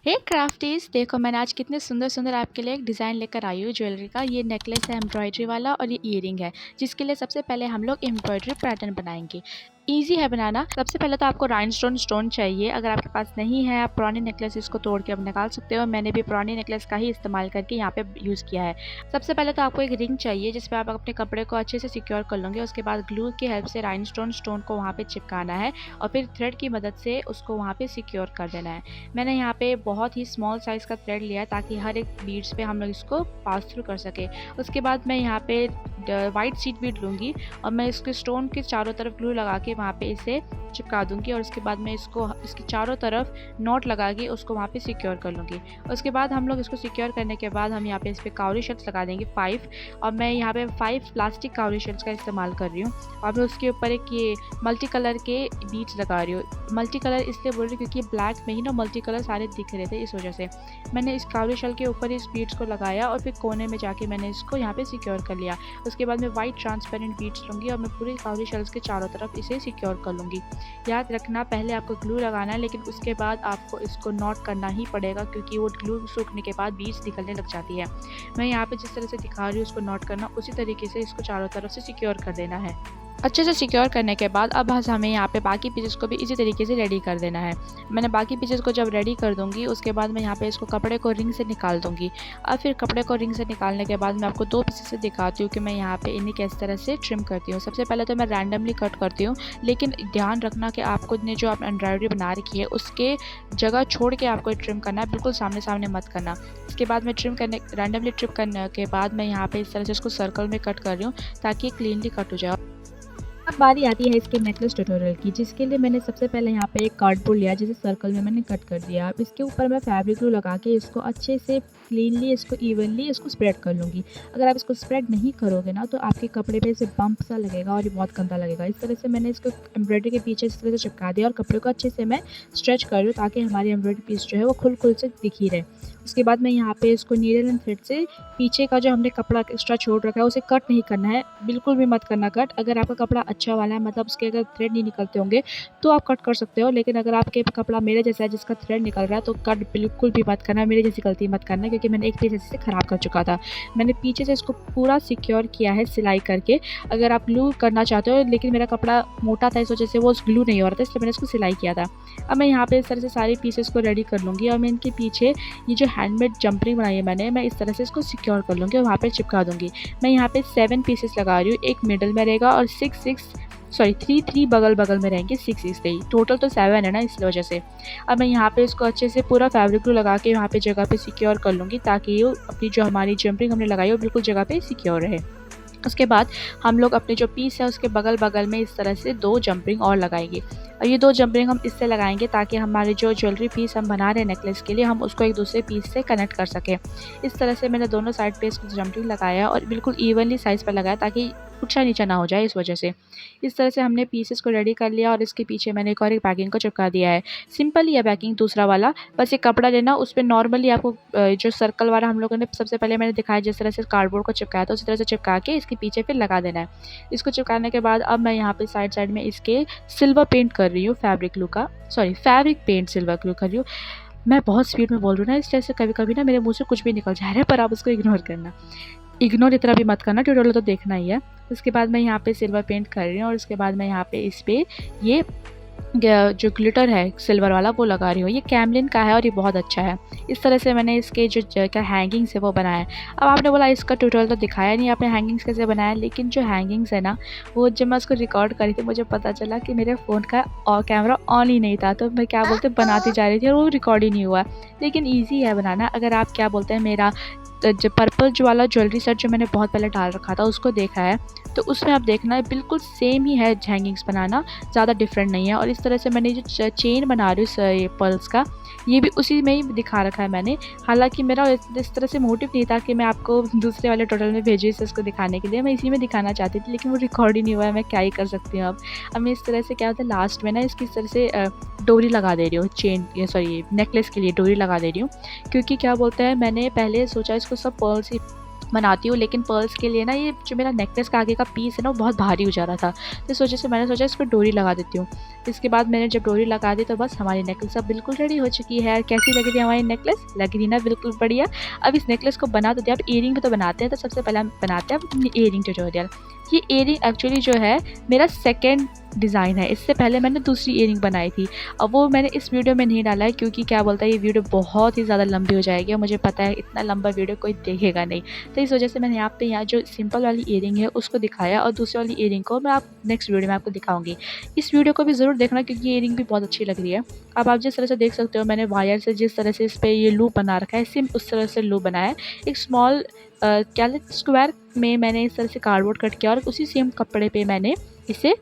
हे क्राफ्टीज, देखो मैंने आज कितने सुंदर सुंदर आपके लिए एक डिज़ाइन लेकर आई हूँ ज्वेलरी का। ये नेकलेस है एम्ब्रॉयडरी वाला और ये ईयरिंग है, जिसके लिए सबसे पहले हम लोग एम्ब्रॉयडरी पैटर्न बनाएंगे। इजी है बनाना। सबसे पहले तो आपको राइनस्टोन स्टोन चाहिए। अगर आपके पास नहीं है, आप पुराने नेकलेस इसको तोड़ के अब निकाल सकते हो। मैंने भी पुराने नेकलेस का ही इस्तेमाल करके यहाँ पे यूज़ किया है। सबसे पहले तो आपको एक रिंग चाहिए जिसपे आप अपने कपड़े को अच्छे से सिक्योर कर लोगे। उसके बाद ग्लू की हेल्प से राइनस्टोन स्टोन को वहाँ पे चिपकाना है और फिर थ्रेड की मदद से उसको वहाँ पे सिक्योर कर देना है। मैंने यहाँ पे बहुत ही स्मॉल साइज़ का थ्रेड लिया है ताकि हर एक बीड्स पे हम लोग इसको पास थ्रू कर सके। उसके बाद मैं यहाँ पे वाइट सीड बीड लूँगी और मैं इसके स्टोन के चारों तरफ ग्लू लगा के वहाँ पे इसे चिपका दूँगी और उसके बाद मैं इसको इसकी चारों तरफ नॉट लगा के उसको वहाँ पे सिक्योर कर लूँगी। उसके बाद हम लोग इसको सिक्योर करने के बाद हम यहाँ पे इस पर काउरी शेल्स लगा देंगे 5। और मैं यहाँ पे 5 प्लास्टिक काउरी शेल्स का इस्तेमाल कर रही हूँ और मैं उसके ऊपर एक ये मल्टी कलर के बीड्स लगा रही हूँ। मल्टी कलर इसलिए बोल रही हूँ क्योंकि ब्लैक में ही ना मल्टी कलर सारे दिख रहे थे, इस वजह से मैंने इस काउरी शेल के ऊपर इस बीड्स को लगाया और फिर कोने में जाके मैंने इसको यहाँ पे सिक्योर कर लिया। उसके बाद मैं वाइट ट्रांसपेरेंट बीड्स लूँगी और मैं पूरी काउरी शेल्स के चारों तरफ इसे सिक्योर कर लूँगी। याद रखना, पहले आपको ग्लू लगाना है लेकिन उसके बाद आपको इसको नॉट करना ही पड़ेगा क्योंकि वो ग्लू सूखने के बाद बीड्स निकलने लग जाती है। मैं यहाँ पे जिस तरह से दिखा रही हूँ उसको नॉट करना, उसी तरीके से इसको चारों तरफ से सिक्योर कर देना है। अच्छे से सिक्योर करने के बाद अब हमें यहाँ पे बाकी पीसेस को भी इसी तरीके से रेडी कर देना है। मैंने बाकी पीसेस को जब रेडी कर दूंगी उसके बाद मैं यहाँ पे इसको कपड़े को रिंग से निकाल दूंगी। अब फिर कपड़े को रिंग से निकालने के बाद मैं आपको 2 पीसेस से दिखाती हूँ कि मैं यहाँ पे इन्हें किस तरह से ट्रिम करती हूँ। सबसे पहले तो मैं रैंडमली कट करती हूँ, लेकिन ध्यान रखना कि आपको ने जो आप एम्ब्रॉयडरी बना रखी है उसके जगह छोड़ के आपको ट्रिम करना है, बिल्कुल सामने सामने मत करना। इसके बाद मैं रैंडमली ट्रिम करने के बाद मैं यहाँ पे इस तरह से इसको सर्कल में कट कर रही हूँ ताकि क्लीनली कट हो जाए। अब बारी आती है इसके नेकलेस ट्यूटोरियल की, जिसके लिए मैंने सबसे पहले यहाँ पे एक कार्डबोर्ड लिया जिसे सर्कल में मैंने कट कर दिया। अब इसके ऊपर मैं फैब्रिक ग्लू लगा के इसको अच्छे से क्लीनली इसको इवनली इसको स्प्रेड कर लूँगी। अगर आप इसको स्प्रेड नहीं करोगे ना तो आपके कपड़े पे इसे बम्प सा लगेगा और ये बहुत गंदा लगेगा। इस तरह से मैंने इसको एम्ब्रॉयडरी के पीछे इस तरह से चिपका दिया और कपड़े को अच्छे से मैं स्ट्रेच कर रही हूँ ताकि हमारी एम्ब्रॉयडरी पीस जो है वो खुल से दिखी रहे। उसके बाद मैं यहाँ पे इसको नीडल एंड थ्रेड से पीछे का जो हमने कपड़ा एक्स्ट्रा छोड़ रखा है उसे कट नहीं करना है, बिल्कुल भी मत करना कट। अगर आपका कपड़ा अच्छा वाला है, मतलब उसके अगर थ्रेड नहीं निकलते होंगे तो आप कट कर सकते हो, लेकिन अगर आपके कपड़ा मेरे जैसा है जिसका थ्रेड निकल रहा है तो कट बिल्कुल भी मत करना। मेरी जैसी गलती मत करना क्योंकि मैंने एक पीस ऐसे ख़राब कर चुका था। मैंने पीछे से इसको पूरा सिक्योर किया है सिलाई करके। अगर आप ग्लू करना चाहते हो, लेकिन मेरा कपड़ा मोटा था इस वजह से वो ग्लू नहीं हो रहा था, इसलिए मैंने इसको सिलाई किया था। अब मैं यहाँ पे इस तरह से सारी पीसेस को रेडी कर लूँगी और मैं इनके पीछे ये जो हैंडमेड जंपरिंग बनाई है मैं इस तरह से इसको सिक्योर कर लूँगी और वहाँ पे चिपका दूँगी। मैं यहाँ पे 7 पीसेस लगा रही हूँ, एक मिडल में रहेगा और 3 बगल बगल में रहेंगे, 6 नहीं, टोटल तो 7 है ना, इस वजह से। अब मैं यहाँ पे इसको अच्छे से पूरा फैब्रिक ग्लू लगा के यहाँ पे जगह पे सिक्योर कर लूँगी ताकि ये अपनी जो हमारी जंपरिंग हमने लगाई है वो बिल्कुल जगह पे सिक्योर रहे। उसके बाद हम लोग अपने जो पीस है उसके बगल बगल में इस तरह से 2 जंपरिंग और लगाएंगे और ये 2 जंपरिंग हम इससे लगाएंगे ताकि हमारे जो ज्वेलरी पीस हम बना रहे हैं नेकलेस के लिए हम उसको एक दूसरे पीस से कनेक्ट कर सकें। इस तरह से मैंने दोनों साइड पे इसको जंपरिंग लगाया और बिल्कुल इवनली साइज़ पर लगाया ताकि ऊंचा नीचा ना हो जाए, इस वजह से। इस तरह से हमने पीसेस को रेडी कर लिया और इसके पीछे मैंने एक और एक पैकिंग को चिपका दिया है। सिंपल ही है पैकिंग दूसरा वाला, बस एक कपड़ा लेना, उस पर नॉर्मली आपको जो सर्कल वाला हम लोगों ने सबसे पहले मैंने दिखाया जिस तरह से कार्डबोर्ड को चिपकाया था उसी तरह से चिपका के इसके पीछे फिर लगा देना है। इसको चिपकाने के बाद अब मैं यहाँ पे साइड में इसके सिल्वर पेंट कर रही हूँ, फैब्रिक पेंट सिल्वर ग्लू कर रही हूँ। मैं बहुत स्पीड में बोल रही हूँ ना, इस तरह से कभी कभी ना मेरे मुँह से कुछ भी निकल जा रहा है, पर आप उसको इग्नोर करना। इग्नोर इतना भी मत करना, ट्यूटोरियल तो देखना ही है। उसके बाद मैं यहाँ पे सिल्वर पेंट कर रही हूँ और उसके बाद मैं यहाँ पे इस पर ये जो ग्लिटर है सिल्वर वाला वो लगा रही हूँ। ये कैमलिन का है और ये बहुत अच्छा है। इस तरह से मैंने इसके जो क्या हैंगिंग्स है वो बनाया है। अब आपने बोला इसका ट्यूटोरियल तो दिखाया नहीं आपने हैंगिंग्स कैसे बनाया, लेकिन जो हैंगिंग्स है ना वो जब मैं उसको रिकॉर्ड करी थी मुझे पता चला कि मेरे फ़ोन का कैमरा ऑन ही नहीं था, तो मैं क्या बोलते बनाती जा रही थी और वो रिकॉर्ड ही नहीं हुआ। लेकिन ईजी है बनाना। अगर आप क्या बोलते हैं मेरा जो पर्पल जो वाला ज्वेलरी सेट जो मैंने बहुत पहले डाल रखा था उसको देखा है तो उसमें आप देखना है बिल्कुल सेम ही है हैंगिंग्स बनाना, ज़्यादा डिफरेंट नहीं है। और इस तरह से मैंने जो चेन बना रही हूँ ये पर्ल्स का, ये भी उसी में ही दिखा रखा है मैंने। हालांकि मेरा इस तरह से मोटिव नहीं था कि मैं आपको दूसरे वाले टोटल में भेजी इसे उसको दिखाने के लिए, मैं इसी में दिखाना चाहती थी लेकिन वो रिकॉर्ड ही नहीं हुआ है, मैं क्या ही कर सकती हूँ। अब मैं इस तरह से क्या होता है लास्ट में ना इसकी इस तरह से डोरी लगा दे रही हूँ, नेकलेस के लिए डोरी लगा दे रही हूँ, क्योंकि क्या बोलते हैं मैंने पहले सोचा इसको सब पर्ल्स ही बनाती हूँ, लेकिन पर्ल्स के लिए ना ये जो मेरा नेकलेस का आगे का पीस है ना वो बहुत भारी हो जा रहा था। तो इस वजह से मैंने सोचा इस पर डोरी लगा देती हूँ। इसके बाद मैंने जब डोरी लगा दी तो बस हमारी नेकलेस अब बिल्कुल रेडी हो चुकी है। कैसी लग रही है हमारी नेकलेस? लग रही ना बिल्कुल बढ़िया। अब इस नेकलेस को बना तो दिया, अब इयरिंग भी तो बनाते हैं। तो सबसे पहले हम बनाते हैं अपनी इयरिंग ट्यूटोरियल। ये इयरिंग एक्चुअली जो है मेरा सेकेंड डिज़ाइन है। इससे पहले मैंने दूसरी इयरिंग बनाई थी। अब वो मैंने इस वीडियो में नहीं डाला है क्योंकि क्या बोलता है ये वीडियो बहुत ही ज़्यादा लंबी हो जाएगी और मुझे पता है इतना लंबा वीडियो कोई देखेगा नहीं। तो इस वजह से मैंने यहाँ जो सिंपल वाली इयरिंग है उसको दिखाया और दूसरी वाली इयरिंग को मैं आप नेक्स्ट वीडियो में आपको दिखाऊंगी। इस वीडियो को भी ज़रूर देखना क्योंकि ये इयरिंग भी बहुत अच्छी लग रही है। अब आप जिस तरह से देख सकते हो मैंने वायर से जिस तरह से इस पर ये लूप बना रखा है सेम उस तरह से लूप बनाया है। एक स्मॉल क्या स्क्वायर में मैंने इस तरह से कार्डबोर्ड कट किया और उसी सेम कपड़े पे मैंने इसे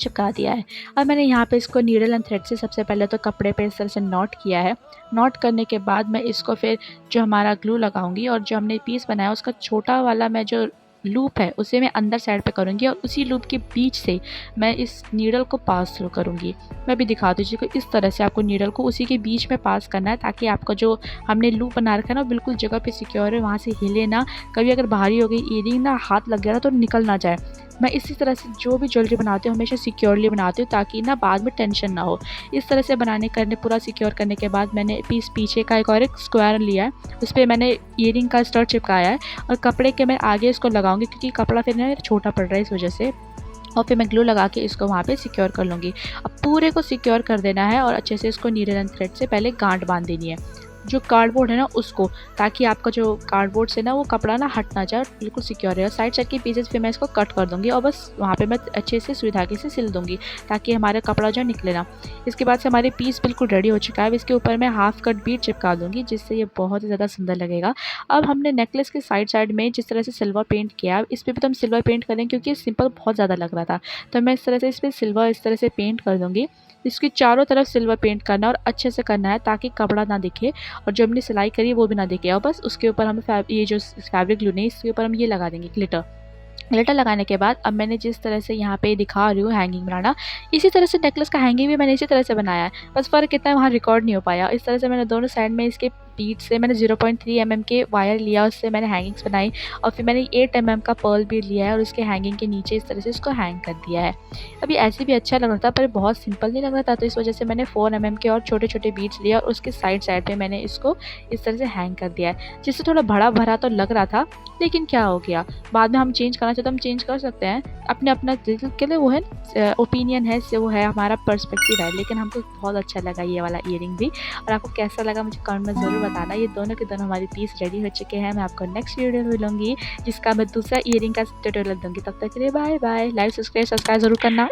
चिपका दिया है। अब मैंने यहाँ पे इसको नीडल एंड थ्रेड से सबसे पहले तो कपड़े पे इस तरह से नॉट किया है। नॉट करने के बाद मैं इसको फिर जो हमारा ग्लू लगाऊंगी और जो हमने पीस बनाया उसका छोटा वाला मैं जो लूप है उसे मैं अंदर साइड पे करूँगी और उसी लूप के बीच से मैं इस नीडल को पास थ्रू करूँगी। मैं भी दिखा दूँ कि इस तरह से आपको नीडल को उसी के बीच में पास करना है ताकि आपका जो हमने लूप बना रखा है ना बिल्कुल जगह पे सिक्योर है, वहाँ से हिले ना। कभी अगर भारी हो गई इयरिंग ना हाथ लग गया ना तो निकल ना जाए। मैं इसी तरह से जो भी ज्वेलरी बनाती हूँ हमेशा सिक्योरली बनाती हूँ ताकि ना बाद में टेंशन ना हो। इस तरह से बनाने करने पूरा सिक्योर करने के बाद मैंने पीस पीछे का एक स्क्वायर लिया है, उस पर मैंने इयरिंग का स्टड चिपकाया है और कपड़े के मैं आगे इसको लगाऊंगी क्योंकि कपड़ा फिर ना छोटा पड़ रहा है इस वजह से। और फिर मैं ग्लू लगा के इसको वहाँ पे सिक्योर कर लूँगी। अब पूरे को सिक्योर कर देना है और अच्छे से इसको नीडल एंड थ्रेड से पहले गांठ बांध देनी है जो कार्डबोर्ड है ना उसको, ताकि आपका जो कार्डबोर्ड से ना वो कपड़ा ना हट ना जाए, बिल्कुल सिक्योर है। और साइड साइड के पीसेस फिर मैं इसको कट कर दूँगी और बस वहाँ पे मैं अच्छे से सुई धागे से सिल दूँगी ताकि हमारा कपड़ा जो निकले ना। इसके बाद से हमारे पीस बिल्कुल रेडी हो चुका है। अब इसके ऊपर मैं हाफ कट बीट चिपका दूँगी जिससे ये बहुत ही ज़्यादा सुंदर लगेगा। अब हमने नेकलेस के साइड साइड में जिस तरह से सिल्वर पेंट किया, इस पर भी तो हम सिल्वर पेंट करें क्योंकि सिंपल बहुत ज़्यादा लग रहा था। तो मैं इस तरह से इस पर सिल्वर इस तरह से पेंट कर दूँगी। इसकी चारों तरफ सिल्वर पेंट करना और अच्छे से करना है ताकि कपड़ा ना दिखे और जो हमने सिलाई करी है वो भी ना दिखे। और बस उसके ऊपर हम ये जो फैब्रिक ग्लू नहीं इसके ऊपर हम ये लगा देंगे ग्लिटर। ग्लिटर लगाने के बाद अब मैंने जिस तरह से यहाँ पे दिखा रही हूँ हैंगिंग बनाना, इसी तरह से नेकलेस का हैंगिंग भी मैंने इसी तरह से बनाया है। बस फ़र्क इतना है वहाँ रिकॉर्ड नहीं हो पाया। इस तरह से मैंने दोनों साइड में इसके बीट से मैंने 0.3 mm के वायर लिया, उससे मैंने हैंगिंग्स बनाई और फिर मैंने 8 mm का पर्ल बीड लिया है और उसके हैंगिंग के नीचे इस तरह से इसको हैंग कर दिया है। अभी ऐसे भी अच्छा लग रहा था पर बहुत सिंपल नहीं लग रहा था, तो इस वजह से मैंने 4 mm के और छोटे छोटे बीड्स लिए और उसके साइड साइड पे मैंने इसको इस तरह से हैंग कर दिया है, जिससे थोड़ा बड़ा भरा तो लग रहा था। लेकिन क्या हो गया, बाद में हम चेंज करना चाहते तो हम चेंज कर सकते हैं, अपने अपना दिल के लिए वो है ओपिनियन है, से वो है हमारा पर्सपेक्टिव है। लेकिन हमको बहुत अच्छा लगा ये वाला इयरिंग भी। और आपको कैसा लगा मुझे कमेंट में ज़रूर बताना। ये दोनों के दोनों हमारी पीस रेडी हो चुके हैं। मैं आपको नेक्स्ट वीडियो में मिलूंगी जिसका मैं दूसरा इयरिंग का ट्यूटोरियल दूंगी। तब तक के लिए बाय बाय। लाइक सब्सक्राइब ज़रूर करना।